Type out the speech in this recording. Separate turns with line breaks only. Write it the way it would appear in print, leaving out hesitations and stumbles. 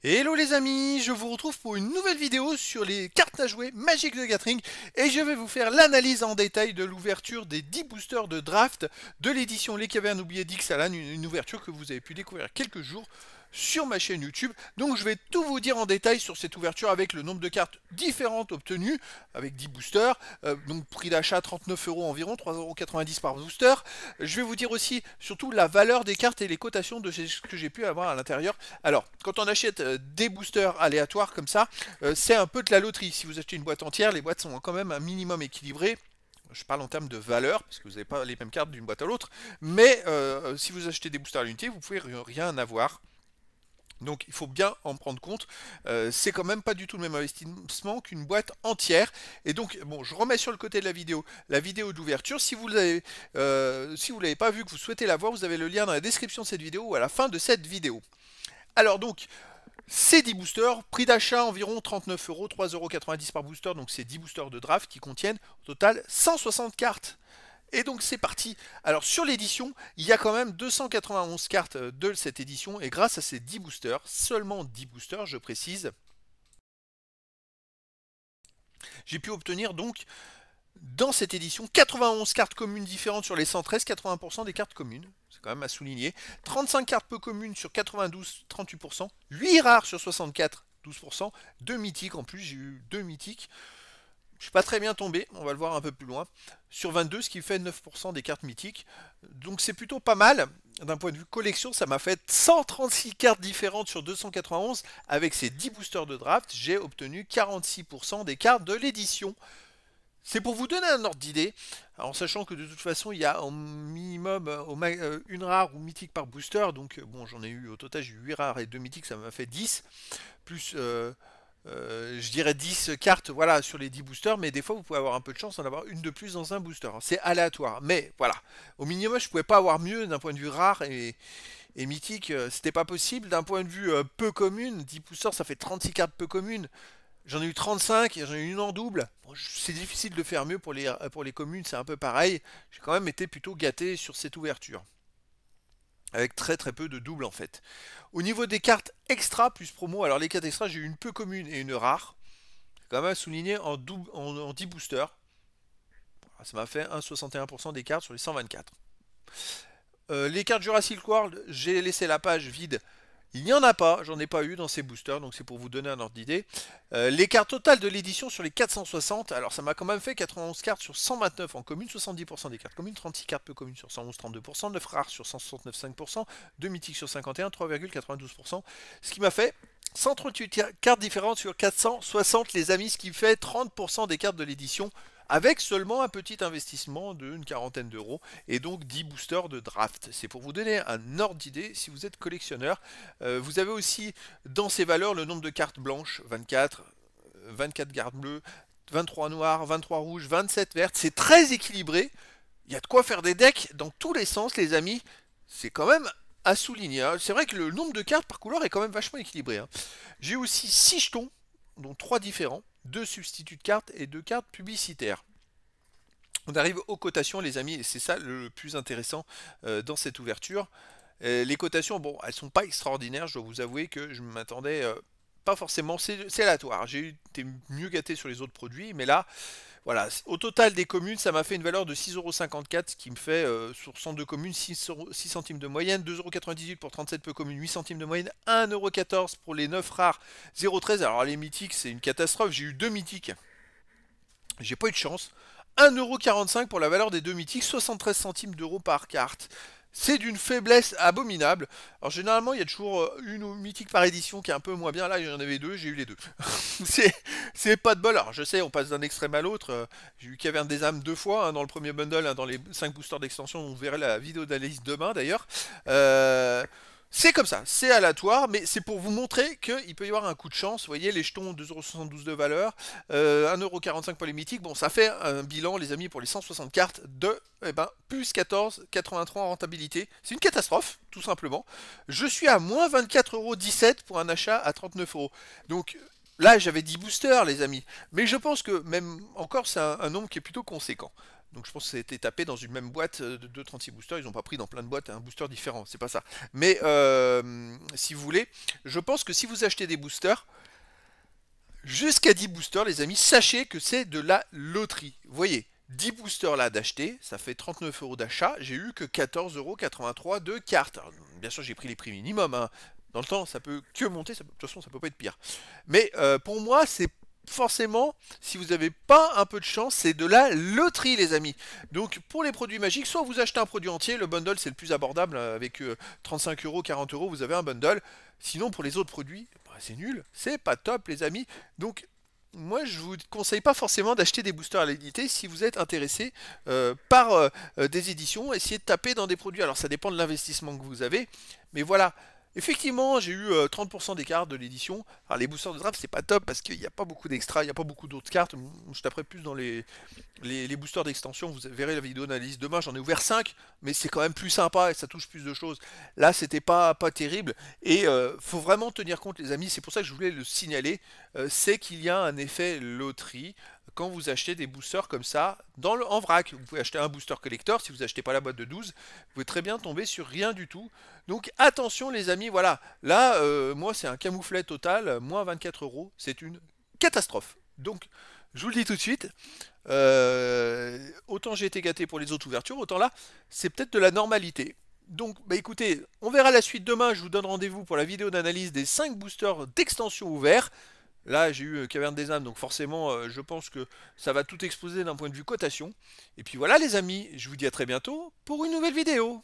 Hello les amis, je vous retrouve pour une nouvelle vidéo sur les cartes à jouer Magic the Gathering et je vais vous faire l'analyse en détail de l'ouverture des 10 boosters de draft de l'édition Les Cavernes oubliées d'Ixalan, une ouverture que vous avez pu découvrir quelques jours sur ma chaîne YouTube. Donc je vais tout vous dire en détail sur cette ouverture avec le nombre de cartes différentes obtenues avec 10 boosters, donc prix d'achat 39 € environ, 3,90 € par booster. Je vais vous dire aussi surtout la valeur des cartes et les cotations de ce que j'ai pu avoir à l'intérieur. Alors, quand on achète des boosters aléatoires comme ça, c'est un peu de la loterie. Si vous achetez une boîte entière, les boîtes sont quand même un minimum équilibrées. Je parle en termes de valeur, parce que vous n'avez pas les mêmes cartes d'une boîte à l'autre. Mais si vous achetez des boosters à l'unité, vous pouvez rien avoir. Donc il faut bien en prendre compte, c'est quand même pas du tout le même investissement qu'une boîte entière. Et donc bon, je remets sur le côté de la vidéo d'ouverture. Si vous l'avez pas vu, que vous souhaitez la voir, vous avez le lien dans la description de cette vidéo ou à la fin de cette vidéo. Alors donc, ces 10 boosters, prix d'achat environ 39 €, 3,90 € par booster, donc c'est 10 boosters de draft qui contiennent au total 160 cartes. Et donc c'est parti. Alors sur l'édition, il y a quand même 291 cartes de cette édition et grâce à ces 10 boosters, seulement 10 boosters je précise, j'ai pu obtenir donc dans cette édition 91 cartes communes différentes sur les 113, 80% des cartes communes. C'est quand même à souligner. 35 cartes peu communes sur 92, 38%. 8 rares sur 64, 12%. 2 mythiques en plus, j'ai eu 2 mythiques. Je suis pas très bien tombé, on va le voir un peu plus loin. Sur 22, ce qui fait 9% des cartes mythiques. Donc c'est plutôt pas mal. D'un point de vue collection, ça m'a fait 136 cartes différentes sur 291. Avec ces 10 boosters de draft, j'ai obtenu 46% des cartes de l'édition. C'est pour vous donner un ordre d'idée, en sachant que de toute façon il y a au minimum une rare ou mythique par booster, donc bon j'en ai eu au total j'ai eu 8 rares et 2 mythiques, ça m'a fait 10, plus je dirais 10 cartes voilà, sur les 10 boosters, mais des fois vous pouvez avoir un peu de chance d'en avoir une de plus dans un booster, c'est aléatoire, mais voilà, au minimum je pouvais pas avoir mieux d'un point de vue rare et mythique, c'était pas possible, d'un point de vue peu commune, 10 boosters ça fait 36 cartes peu communes. J'en ai eu 35, j'en ai eu une en double. Bon, c'est difficile de faire mieux pour les communes, c'est un peu pareil. J'ai quand même été plutôt gâté sur cette ouverture. Avec très très peu de doubles en fait. Au niveau des cartes extra plus promo, alors les cartes extra, j'ai eu une peu commune et une rare. C'est quand même à souligner en 10 boosters. Ça m'a fait 1,61% des cartes sur les 124. Les cartes Jurassic World, j'ai laissé la page vide. Il n'y en a pas, j'en ai pas eu dans ces boosters, donc c'est pour vous donner un ordre d'idée. Les cartes totales de l'édition sur les 460, alors ça m'a quand même fait 91 cartes sur 129 en commune, 70% des cartes communes, 36 cartes peu communes sur 111, 32%, 9 rares sur 169, 5%, 2 mythiques sur 51, 3,92%, ce qui m'a fait 138 cartes différentes sur 460 les amis, ce qui fait 30% des cartes de l'édition avec seulement un petit investissement d'une quarantaine d'euros et donc 10 boosters de draft. C'est pour vous donner un ordre d'idée si vous êtes collectionneur. Vous avez aussi dans ces valeurs le nombre de cartes blanches, 24, 24 cartes bleues, 23 noires, 23 rouges, 27 vertes. C'est très équilibré. Il y a de quoi faire des decks dans tous les sens les amis. C'est quand même à souligner. Hein. C'est vrai que le nombre de cartes par couleur est quand même vachement équilibré. Hein. J'ai aussi 6 jetons, dont 3 différents, 2 substituts de cartes et 2 cartes publicitaires. On arrive aux cotations les amis, et c'est ça le plus intéressant dans cette ouverture. Les cotations, bon, elles sont pas extraordinaires, je dois vous avouer que je m'attendais pas forcément, c'est aléatoire. J'ai été mieux gâté sur les autres produits, mais là, voilà, au total des communes, ça m'a fait une valeur de 6,54 €, ce qui me fait sur 102 communes 6 centimes de moyenne, 2,98 € pour 37 peu communes, 8 centimes de moyenne, 1,14 € pour les 9 rares, 0,13 €. Alors les mythiques, c'est une catastrophe, j'ai eu 2 mythiques. J'ai pas eu de chance. 1,45 € pour la valeur des 2 mythiques, 73 centimes d'euros par carte. C'est d'une faiblesse abominable. Alors généralement, il y a toujours une mythique par édition qui est un peu moins bien. Là, il y en avait 2, j'ai eu les 2. c'est pas de bol. Alors je sais, on passe d'un extrême à l'autre. J'ai eu Caverne des âmes 2 fois, hein, dans le premier bundle, hein, dans les 5 boosters d'extension. Vous verrez la vidéo d'analyse demain d'ailleurs. C'est comme ça, c'est aléatoire, mais c'est pour vous montrer qu'il peut y avoir un coup de chance. Vous voyez, les jetons 2,72 € de valeur, 1,45 € pour les mythiques. Bon, ça fait un bilan, les amis, pour les 160 cartes de plus 14,83 en rentabilité. C'est une catastrophe, tout simplement. Je suis à moins 24,17 € pour un achat à 39 €. Donc là, j'avais 10 boosters, les amis. Mais je pense que même encore, c'est un nombre qui est plutôt conséquent. Donc je pense que ça a été tapé dans une même boîte de 236 boosters. Ils n'ont pas pris dans plein de boîtes un booster différent. C'est pas ça. Mais si vous voulez, je pense que si vous achetez des boosters, jusqu'à 10 boosters, les amis, sachez que c'est de la loterie. Vous voyez, 10 boosters là d'acheter, ça fait 39 euros d'achat. J'ai eu que 14,83 € de cartes. Alors, bien sûr, j'ai pris les prix minimum, hein. Dans le temps, ça peut que monter, de toute façon, ça peut pas être pire. Mais pour moi, c'est forcément, si vous n'avez pas un peu de chance, c'est de la loterie, les amis. Donc, pour les produits magiques, soit vous achetez un produit entier, le bundle c'est le plus abordable, avec 35 euros, 40 euros, vous avez un bundle. Sinon, pour les autres produits, bah, c'est nul, c'est pas top, les amis. Donc, moi, je vous conseille pas forcément d'acheter des boosters à l'édité si vous êtes intéressé par des éditions. Essayez de taper dans des produits. Alors, ça dépend de l'investissement que vous avez, mais voilà. Effectivement, j'ai eu 30% d'écart de l'édition. Alors, les boosters de draft, c'est pas top parce qu'il n'y a pas beaucoup d'extra, il n'y a pas beaucoup d'autres cartes. Je taperai plus dans les boosters d'extension. Vous verrez la vidéo d'analyse demain. J'en ai ouvert 5, mais c'est quand même plus sympa et ça touche plus de choses. Là, c'était pas terrible. Et faut vraiment tenir compte, les amis. C'est pour ça que je voulais le signaler. C'est qu'il y a un effet loterie quand vous achetez des boosters comme ça en vrac. Vous pouvez acheter un booster collector. Si vous achetez pas la boîte de 12, vous pouvez très bien tomber sur rien du tout. Donc attention, les amis. Voilà. Là, moi, c'est un camouflet total. Moins 24 euros. C'est une catastrophe. Donc, je vous le dis tout de suite. Autant j'ai été gâté pour les autres ouvertures, autant là, c'est peut-être de la normalité. Donc, bah écoutez, on verra la suite demain. Je vous donne rendez-vous pour la vidéo d'analyse des 5 boosters d'extension ouverts. Là, j'ai eu Caverne des âmes, donc forcément, je pense que ça va tout exploser d'un point de vue cotation. Et puis voilà, les amis, je vous dis à très bientôt pour une nouvelle vidéo.